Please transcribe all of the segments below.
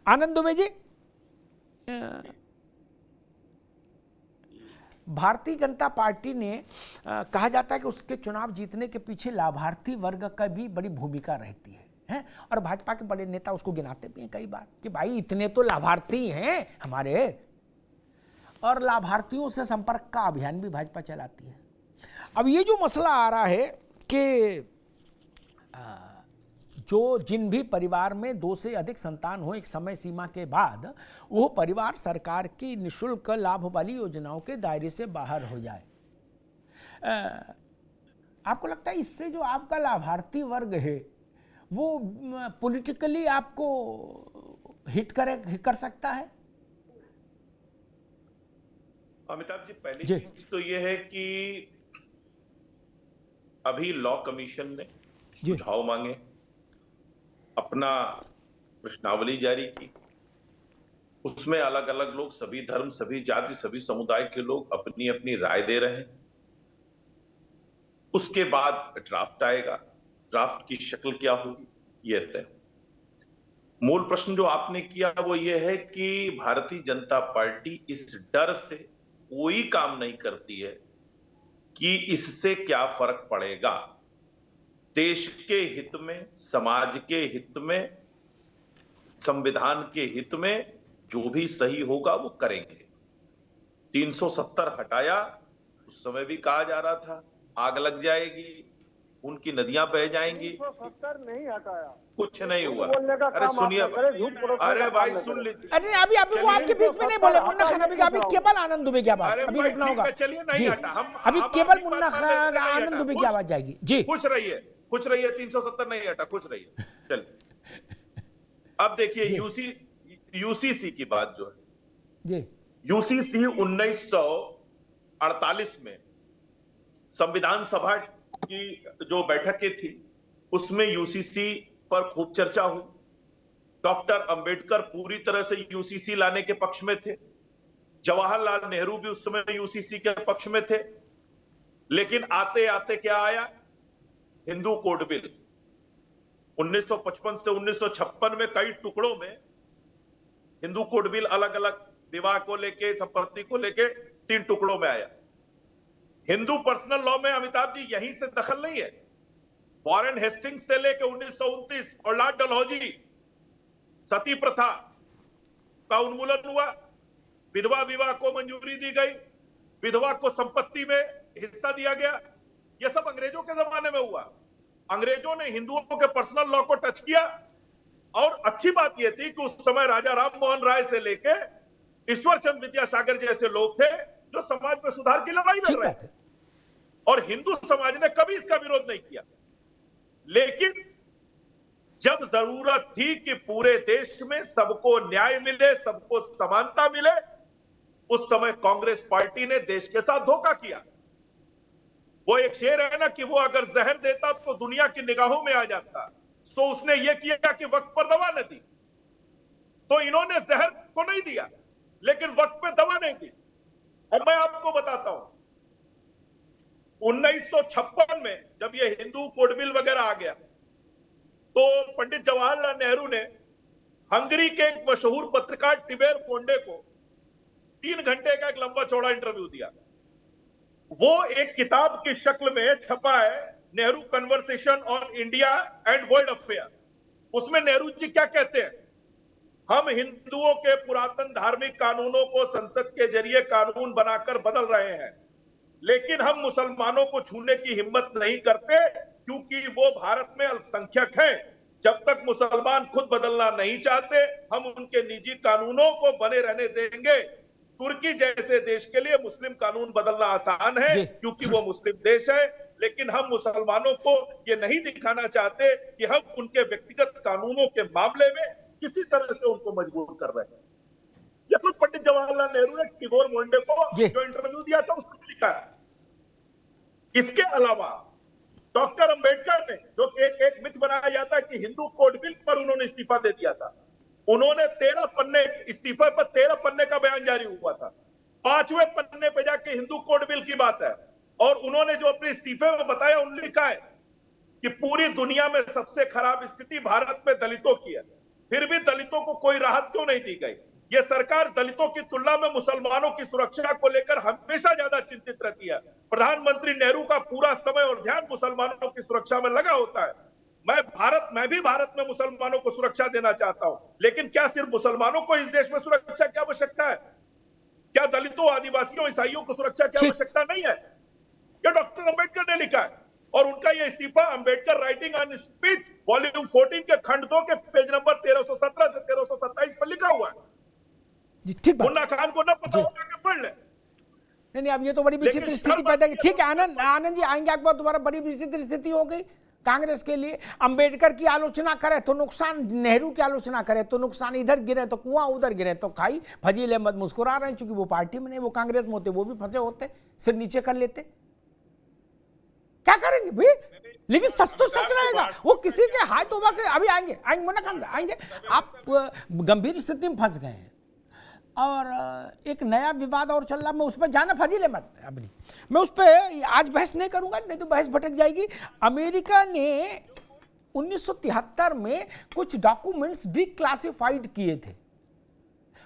आनंद Dubey ji, Bharatiya Janata party ने कहा जाता है कि उसके चुनाव जीतने के पीछे लाभार्थी वर्ग का भी बड़ी भूमिका रहती है, और भाजपा के बड़े नेता उसको गिनाते भी हैं कई बार कि भाई इतने तो लाभार्थी हैं हमारे, और लाभार्थियों से संपर्क का अभियान भी भाजपा चलाती है। अब ये जो मसला आ रहा है कि जो जिन भी परिवार में 2 से अधिक संतान हो एक समय सीमा के बाद, वो परिवार सरकार की निःशुल्क लाभ वाली योजनाओं के दायरे से बाहर हो जाए। आपको लगता है इससे जो आपका लाभार्थी वर्ग है वो पॉलिटिकली आपको हिट कर सकता है? अमिताभ जी, पहली चीज तो यह है कि अभी लॉ कमीशन ने सुझाव मांगे, अपना प्रश्नावली जारी की, उसमें अलग अलग लोग, सभी धर्म, सभी जाति, सभी समुदाय के लोग अपनी अपनी राय दे रहे हैं। उसके बाद ड्राफ्ट आएगा, ड्राफ्ट की शक्ल क्या होगी यह तय। मूल प्रश्न जो आपने किया वो ये है कि भारतीय जनता पार्टी इस डर से कोई काम नहीं करती है कि इससे क्या फर्क पड़ेगा। देश के हित में, समाज के हित में, संविधान के हित में जो भी सही होगा वो करेंगे। 370 हटाया, उस समय भी कहा जा रहा था आग लग जाएगी, उनकी नदियां बह जाएंगी। 370 नहीं हटाया, कुछ नहीं हुआ। अरे सुनिए, अरे भाई सुन लीजिए। अरे अभी वो आपके बीच में नहीं बोले मुन्ना खान, अभी केवल आनंद दुबे की आवाज अभी रुकना होगा। चलिए नहीं हटा, हम अभी केवल मुन्ना खान आनंद दुबे की आवाज जाएगी जी। खुश रहिए, खुश रहिए, 370 नहीं हटा, खुश रहिए। चलिए अब देखिए यूसीसी की बात जो है जी। यूसीसी 1948 में संविधान सभा की जो बैठकें थी उसमें यूसीसी पर खूब चर्चा हुई। डॉक्टर अंबेडकर पूरी तरह से यूसीसी लाने के पक्ष में थे, जवाहरलाल नेहरू भी उस समय यूसीसी के पक्ष में थे। लेकिन आते आते क्या आया? हिंदू कोड बिल 1955 से 1956 में कई टुकड़ों में हिंदू कोड बिल अलग अलग विवाह को लेके, संपत्ति को लेके 3 टुकड़ों में आया। हिंदू पर्सनल लॉ में अमिताभ जी यहीं से दखल नहीं है। वॉरेन हेस्टिंग्स से लेके 1929 और लॉर्ड डलहौजी, सती प्रथा का उन्मूलन हुआ, विधवा विवाह को मंजूरी दी गई, विधवा को संपत्ति में हिस्सा दिया गया। यह सब अंग्रेजों के जमाने में हुआ। अंग्रेजों ने हिंदुओं के पर्सनल लॉ को टच किया, और अच्छी बात यह थी कि उस समय राजा राम मोहन राय से लेके ईश्वर चंद्र विद्यासागर जैसे लोग थे जो समाज में सुधार की लड़ाई लड़ रहे थे, और हिंदू समाज ने कभी इसका विरोध नहीं किया। लेकिन जब जरूरत थी कि पूरे देश में सबको न्याय मिले, सबको समानता मिले, उस समय कांग्रेस पार्टी ने देश के साथ धोखा किया। वो एक शेर है ना कि वो अगर जहर देता तो दुनिया की निगाहों में आ जाता, तो उसने ये किया कि वक्त पर दवा न दी। तो इन्होंने जहर तो नहीं दिया लेकिन वक्त पे दवा नहीं दी। अब मैं आपको बताता हूं, 1956 में जब ये हिंदू कोड बिल वगैरह आ गया तो पंडित जवाहरलाल नेहरू ने हंगरी के एक मशहूर पत्रकार टिबेर फोंडे को 3 घंटे का एक लंबा चौड़ा इंटरव्यू दिया। वो एक किताब की शक्ल में छपा है, Nehru conversation on India and world affair. उसमें नेहरू जी क्या कहते हैं? हम हिंदुओं के पुरातन धार्मिक कानूनों को संसद के जरिए कानून बनाकर बदल रहे हैं, लेकिन हम मुसलमानों को छूने की हिम्मत नहीं करते क्योंकि वो भारत में अल्पसंख्यक हैं। जब तक मुसलमान खुद बदलना नहीं चाहते, हम उनके निजी कानूनों को बने रहने देंगे। तुर्की जैसे देश के लिए मुस्लिम कानून बदलना आसान है क्योंकि वो मुस्लिम देश है, लेकिन हम मुसलमानों को ये नहीं दिखाना चाहते कि हम उनके व्यक्तिगत कानूनों के मामले में किसी तरह से उनको मजबूर कर रहे हैं। ये खुद पंडित जवाहरलाल नेहरू ने टिबोर मोंडे को जो इंटरव्यू दिया था उसमें लिखा है। इसके अलावा डॉक्टर अंबेडकर ने, जो एक मिथ बनाया जाता है कि हिंदू कोड बिल पर उन्होंने इस्तीफा दे दिया था, उन्होंने 13 पन्ने, इस्तीफे पर 13 पन्ने का बयान जारी हुआ था। 5वें पन्ने पे जाके हिंदू कोड बिल की बात है, और उन्होंने जो अपने इस्तीफे में बताया, उन्होंने लिखा है कि पूरी दुनिया में सबसे खराब स्थिति भारत में दलितों की है, फिर भी दलितों को कोई राहत क्यों नहीं दी गई? ये सरकार दलितों की तुलना में मुसलमानों की सुरक्षा को लेकर हमेशा ज्यादा चिंतित रहती है। प्रधानमंत्री नेहरू का पूरा समय और ध्यान मुसलमानों की सुरक्षा में लगा होता है। मैं भी भारत में मुसलमानों को सुरक्षा देना चाहता हूं, लेकिन क्या सिर्फ मुसलमानों को इस देश में सुरक्षा की आवश्यकता है? क्या दलितों, आदिवासियों, ईसाइयों को सुरक्षा की आवश्यकता नहीं है? यह डॉक्टर अंबेडकर ने लिखा है और उनका यह इस्तीफा Ambedkar writing on speech volume 14 के खंड 2 के पेज नंबर 1317 से 1327 पर लिखा हुआ है। ठीक बात। मुन्ना खान को ना पता होगा कि पढ़ ले। नहीं, अब ये तो बड़ी विचित्र स्थिति पैदा की। ठीक है आनंद जी, आएंगे आपके बाद दोबारा। बड़ी विचित्र स्थिति हो गई कांग्रेस के लिए। अंबेडकर की आलोचना करे तो नुकसान, नेहरू की आलोचना करे तो नुकसान, इधर गिरे तो कुआं, उधर गिरे तो खाई। फजील अहमद मुस्कुरा रहे हैं, चूंकि वो पार्टी में नहीं, वो कांग्रेस में होते वो भी फंसे होते, सिर नीचे कर लेते। क्या करेंगे भाई? लेकिन सच तो सच रहेगा, वो किसी के हाथ तो से। अभी आएंगे मुन्ना खान से आएंगे। आप गंभीर स्थिति में फंस गए हैं और एक नया विवाद और चल रहा। मैं उस पर जाना फजील अहमद, अब नहीं, मैं उस पर आज बहस नहीं करूंगा, नहीं तो बहस भटक जाएगी। अमेरिका ने 1973 में कुछ डॉक्यूमेंट्स डिक्लासिफाइड किए थे।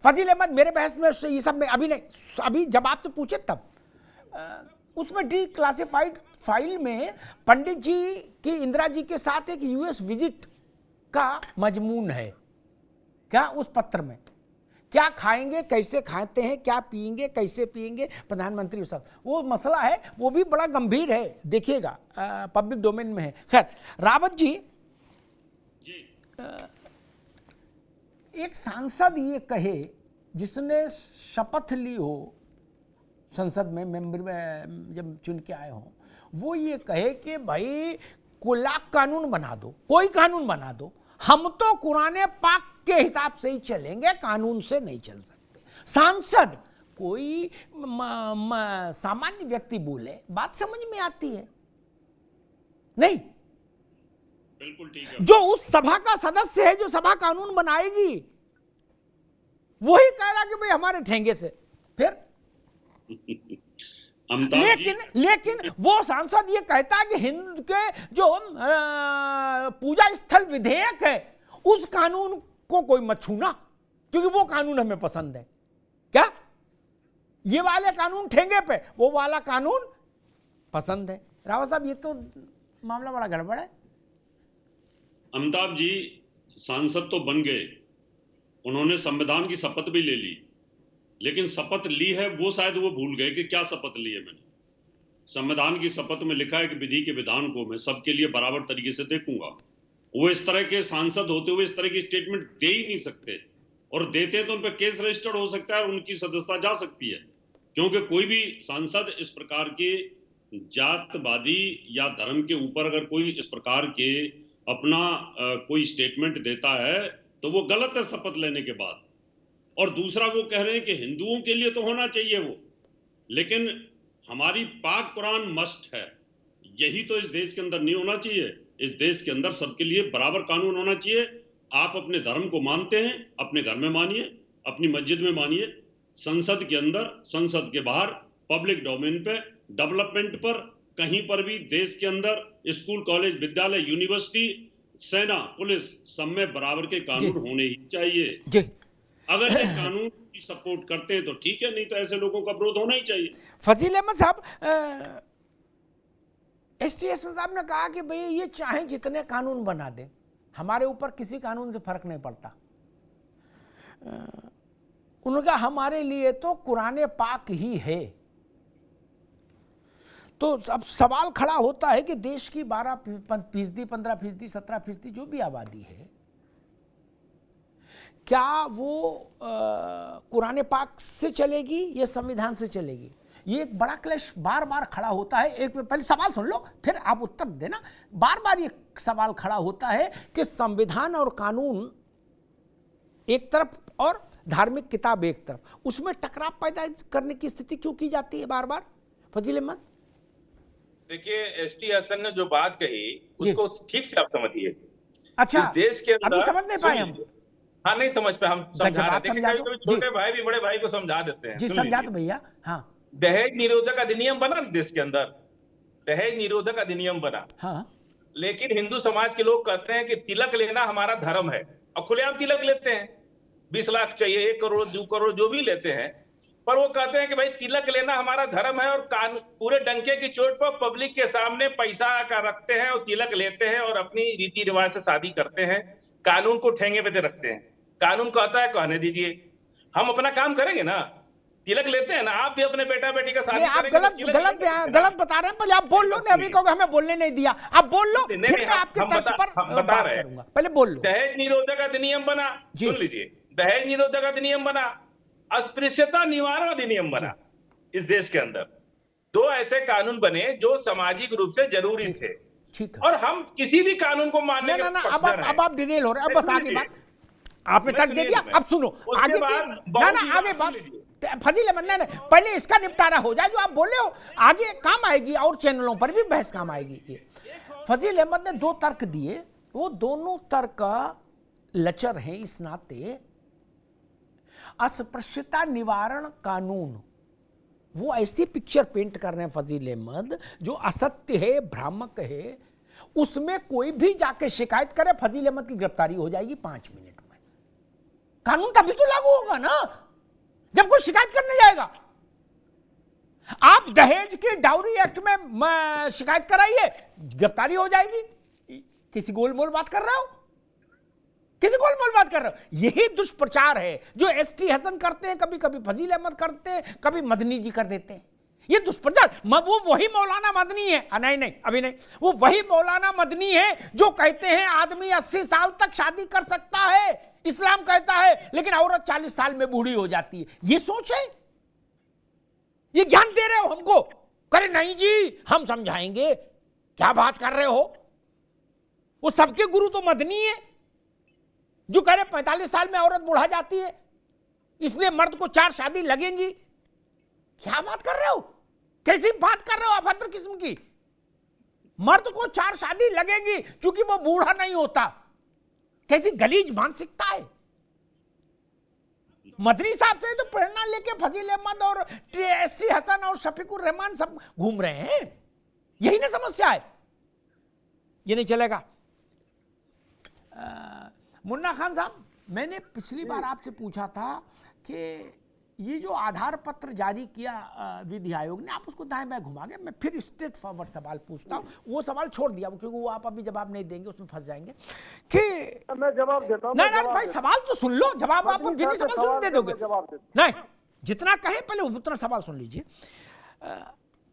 फजील अहमद मेरे बहस में ये सब नहीं, अभी नहीं, अभी जब आपसे पूछे तब। उसमें डिक्लासिफाइड फाइल में पंडित जी की, इंदिरा जी के साथ एक यूएस विजिट का मजमून है। क्या उस पत्र में क्या खाएंगे, कैसे खाते हैं, क्या पिएंगे, कैसे पिएंगे प्रधानमंत्री, सब वो मसला है, वो भी बड़ा गंभीर है। देखिएगा, पब्लिक डोमेन में है। खैर, रावत जी, एक सांसद ये कहे जिसने शपथ ली हो संसद में, मेंबर में जब चुन के आए हो, वो ये कहे कि भाई कोई कानून बना दो, कोई कानून बना दो, हम तो कुरान पाक के हिसाब से ही चलेंगे, कानून से नहीं चल सकते। सांसद, कोई सामान्य व्यक्ति बोले, बात समझ में आती है नहीं? बिल्कुल ठीक है। जो उस सभा का सदस्य है, जो सभा कानून बनाएगी, वही कह रहा कि भाई हमारे ठेंगे से। फिर लेकिन वो सांसद ये कहता है कि हिंदू के जो पूजा स्थल विधेयक है, उस कानून को कोई मत छूना, क्योंकि वो कानून हमें पसंद है। क्या ये वाले कानून ठेंगे पे, वो वाला कानून पसंद है? रावत साहब, ये तो मामला बड़ा गड़बड़ है। अमिताभ जी सांसद तो बन गए, उन्होंने संविधान की शपथ भी ले ली, लेकिन शपथ ली है वो शायद वो भूल गए कि क्या शपथ ली है मैंने। संविधान की शपथ में लिखा है कि विधि के विधान को मैं सबके लिए बराबर तरीके से देखूंगा। वो इस तरह के सांसद होते हुए इस तरह की स्टेटमेंट दे ही नहीं सकते, और देते तो उन पर केस रजिस्टर्ड हो सकता है और उनकी सदस्यता जा सकती है, क्योंकि कोई भी सांसद इस प्रकार के जातवादी या धर्म के ऊपर अगर कोई इस प्रकार के अपना कोई स्टेटमेंट देता है तो वो गलत है शपथ लेने के बाद। और दूसरा, वो कह रहे हैं कि हिंदुओं के लिए तो होना चाहिए वो, लेकिन हमारी पाक कुरान मस्ट है। यही तो इस देश के अंदर नहीं होना चाहिए। इस देश के अंदर सबके लिए बराबर कानून होना चाहिए। आप अपने धर्म को मानते हैं, अपने घर में मानिए, अपनी मस्जिद में मानिए, संसद के अंदर, संसद के बाहर, पब्लिक डोमेन पे, डेवलपमेंट पर, कहीं पर भी देश के अंदर स्कूल, कॉलेज, विद्यालय, यूनिवर्सिटी, सेना, पुलिस, सब में बराबर के कानून होने ही चाहिए। अगर ये कानून की सपोर्ट करते हैं तो ठीक है, नहीं तो ऐसे लोगों का विरोध होना ही चाहिए। फजील अहमद साहब, एसटी साहब ने कहा कि भाई ये चाहे जितने कानून बना दे, हमारे ऊपर किसी कानून से फर्क नहीं पड़ता। उन्होंने कहा हमारे लिए तो कुरान पाक ही है। तो अब सवाल खड़ा होता है कि देश की 12%, 15%, 17% जो भी आबादी है, क्या वो कुरान पाक से चलेगी या संविधान से चलेगी? ये एक बड़ा क्लैश बार बार खड़ा होता है। एक पहले सवाल सुन लो, फिर आप उत्तर देना। बार बार ये सवाल खड़ा होता है कि संविधान और कानून एक तरफ और धार्मिक किताब एक तरफ, उसमें टकराव पैदा करने की स्थिति क्यों की जाती है बार बार? फजील अहमद, देखिए, एसटी हसन ने जो बात कही उसको ठीक से आप समझिए। अच्छा, इस देश के अंदर अभी समझ नहीं पाए हम। हाँ, नहीं समझ पाए, हम समझा रहे थे। छोटे भाई भी बड़े भाई को समझा देते हैं। जी समझा दो भैया। हाँ, दहेज निरोधक अधिनियम बना देश के अंदर, दहेज निरोधक अधिनियम बना। हाँ, लेकिन हिंदू समाज के लोग कहते हैं कि तिलक लेना हमारा धर्म है। और खुलेआम तिलक लेते हैं। 20 लाख चाहिए, 1 करोड़ 2 करोड़ जो भी लेते हैं, पर वो कहते हैं कि भाई तिलक लेना हमारा धर्म है, और कानून पूरे डंके की चोट पर पब्लिक के सामने पैसा का रखते हैं और तिलक लेते हैं और अपनी रीति रिवाज से शादी करते हैं। कानून को ठेंगे पे रखते हैं। कानून कहता है कहने दीजिए, हम अपना काम करेंगे ना। तिलक लेते हैं ना, आप भी अपने बेटा बेटी का शादी आप करेंगे, गलत बता रहे हैं। पहले आप बोल लो, नहीं अभी कहोगे हमें बोलने नहीं दिया, आप बोल लो, फिर मैं आपके तर्क पर बात करूंगा। पहले बोल लो। दहेज निरोधक अधिनियम बना, सुन लीजिए, दहेज निरोधक अधिनियम बना, अस्पृश्यता निवारण अधिनियम बना इस देश के अंदर। 2 ऐसे कानून बने जो सामाजिक रूप से जरूरी थे, ठीक है। और हम किसी भी कानून को मानने के पक्षधर हैं। अब आप डिटेल हो रहे हैं, बस आगे बात आपने तक दे दिया। अब सुनो आगे आगे बात फजील अहमद ने, पहले इसका निपटारा हो जाए जो आप बोले हो, आगे काम आएगी और चैनलों पर भी बहस काम आएगी। फजील अहमद ने 2 तर्क दिए, वो दोनों तर्क लचर हैं इस नाते। अस्पृश्यता निवारण कानून, वो ऐसी पिक्चर पेंट कर रहे हैं फजील अहमद जो असत्य है, भ्रामक है। उसमें कोई भी जाके शिकायत करे, फजील अहमद की गिरफ्तारी हो जाएगी 5 मिनट में। कानून तभी तो लागू होगा ना जब कोई शिकायत करने जाएगा। आप दहेज के डाउरी एक्ट में शिकायत कराइए, गिरफ्तारी हो जाएगी। किसी गोलमोल बात कर रहे हो, किसी गोलमोल बात कर रहे हो। यही दुष्प्रचार है जो एसटी हसन करते हैं, कभी कभी फजील अहमद करते हैं, कभी मदनी जी कर देते हैं। ये दुष्प्रचार, वो वही मौलाना मदनी है, नहीं अभी नहीं, वो वही मौलाना मदनी है जो कहते हैं आदमी 80 साल तक शादी कर सकता है, इस्लाम कहता है, लेकिन औरत 40 साल में बूढ़ी हो जाती है। ये सोच है, ये ज्ञान दे रहे हो हमको। करे नहीं जी हम समझाएंगे, क्या बात कर रहे हो। वो सबके गुरु तो मदनी है जो कह रहे 45 साल में औरत बुढ़ा जाती है, इसलिए मर्द को 4 शादी लगेंगी। क्या बात कर रहे हो, कैसी बात कर रहे हो अभद्र किस्म की। मर्द को 4 शादी लगेगी क्योंकि वो बूढ़ा नहीं होता। कैसी गलीज मानसिकता है। मदनी साहब से तो प्रेरणा लेके फजील अहमद और एसटी हसन और शफीकुर रहमान सब घूम रहे हैं। यही ना समस्या है, ये नहीं चलेगा। मुन्ना खान साहब, मैंने पिछली बार आपसे पूछा था कि ये जो आधार पत्र जारी किया विधि आयोग ने, आप उसको दाएं बाएं घुमा गए। मैं फिर स्ट्रेट फॉरवर्ड सवाल पूछता हूँ, वो सवाल छोड़ दिया क्योंकि वो आप अभी जवाब नहीं देंगे, उसमें फंस जाएंगे कि मैं जवाब देता हूँ। नहीं भाई सवाल तो सुन लो, जवाब आप बिना सवाल सुन दे दोगे। नहीं, जितना कहे पहले उतना सवाल सुन लीजिए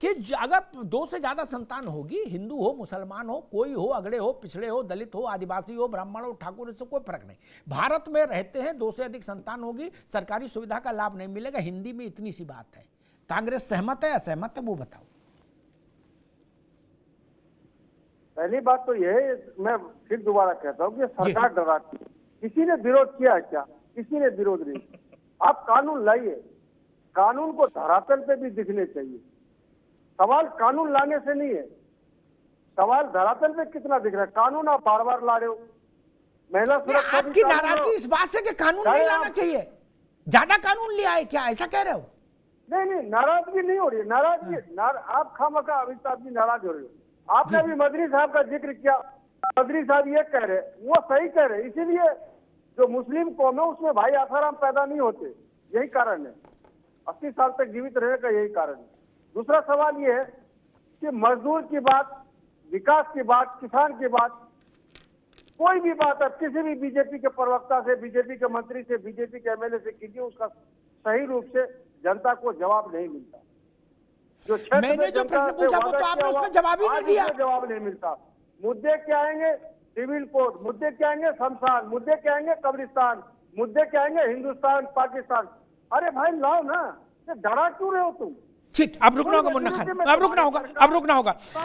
कि अगर 2 से ज्यादा संतान होगी, हिंदू हो, मुसलमान हो, कोई हो, अगड़े हो, पिछड़े हो, दलित हो, आदिवासी हो, ब्राह्मण हो, ठाकुर, इससे कोई फर्क नहीं। भारत में रहते हैं, 2 से अधिक संतान होगी, सरकारी सुविधा का लाभ नहीं मिलेगा। हिंदी में इतनी सी बात है। कांग्रेस सहमत है, असहमत है, वो बताओ। पहली बात तो यह है, मैं फिर दोबारा कहता हूँ कि सरकार डराती है। किसी ने विरोध किया है क्या? किसी ने विरोध नहीं। आप कानून लाइए, कानून को धरातल पे भी दिखने चाहिए। सवाल कानून लाने से नहीं है, सवाल धरातल पे कितना दिख रहा है। कानून आप बार बार ला रहे हो। महिला सुरक्षा, आपकी नाराजगी इस बात से कि कानून नहीं लाना चाहिए, ज्यादा कानून लिया है क्या, ऐसा कह रहे हो? नहीं, नाराजगी नहीं हो रही है। नाराजगी आप खामखा अमिताभ जी नाराज हो रहे हो। आपने भी मदनी साहब का जिक्र किया, मदनी साहब ये कह रहे, वो सही कह रहे। इसीलिए जो मुस्लिम कौम है उसमें भाई आसाराम पैदा नहीं होते, यही कारण है। 80 साल तक जीवित रहने का यही कारण है। दूसरा सवाल ये है कि मजदूर की बात, विकास की बात, किसान की बात, कोई भी बात आप किसी भी बीजेपी के प्रवक्ता से, बीजेपी के मंत्री से, बीजेपी के एमएलए से कीजिए, उसका सही रूप से जनता को जवाब नहीं मिलता। जो मैंने जो प्रश्न पूछा वो तो आपने उसमें जवाब ही नहीं दिया। जवाब नहीं मिलता। मुद्दे क्या आएंगे? Civil code. मुद्दे क्या आएंगे? शमशान। मुद्दे क्या आएंगे? कब्रिस्तान। मुद्दे क्या आएंगे? हिंदुस्तान, पाकिस्तान। अरे भाई लाओ ना, डरा क्यों रहे हो तुम? ठीक, अब रुकना होगा मुन्ना खान, अब रुकना होगा।